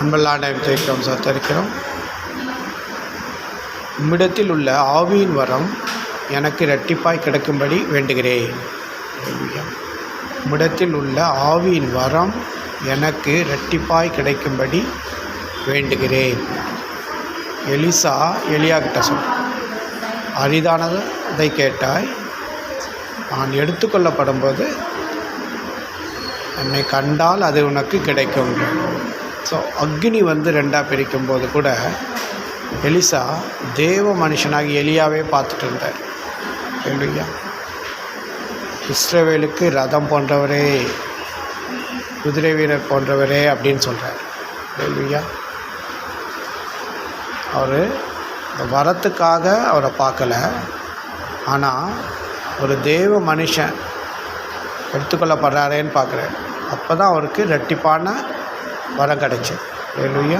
அன்பல்லாண்டை தேய்க்கிறோம் சத்தரிக்கிறோம். உம்மிடத்தில் உள்ள ஆவியின் வரம் எனக்கு இரட்டிப்பாய் கிடைக்கும்படி வேண்டுகிறேன். உம்மிடத்தில் உள்ள ஆவியின் வரம் எனக்கு இரட்டிப்பாய் கிடைக்கும்படி வேண்டுகிறேன். எலிசா எலியாகிட்ட சொல், அரிதானதை கேட்டாய், நான் எடுத்துக்கொள்ளப்படும்போது என்னை கண்டால் அது உனக்கு கிடைக்கும். ஸோ அக்னி ரெண்டாக பிரிக்கும்போது கூட எலிசா தேவ மனுஷனாகி எலியாவே பார்த்துட்டு இருந்தார். இல்லையா? இஸ்ரவேலுக்கு ரதம் போன்றவரே, குதிரை வீரர் போன்றவரே அப்படின்னு சொல்கிறார். இல்லையா? அவர் வரத்துக்காக அவரை பார்க்கல, ஆனால் ஒரு தேவ மனுஷன் எடுத்துக்கொள்ளப்படுறாரேன்னு பார்க்குறாரு. அப்போ தான் அவருக்கு இரட்டிப்பான வரம் கிடைச்சது. இல்லையா?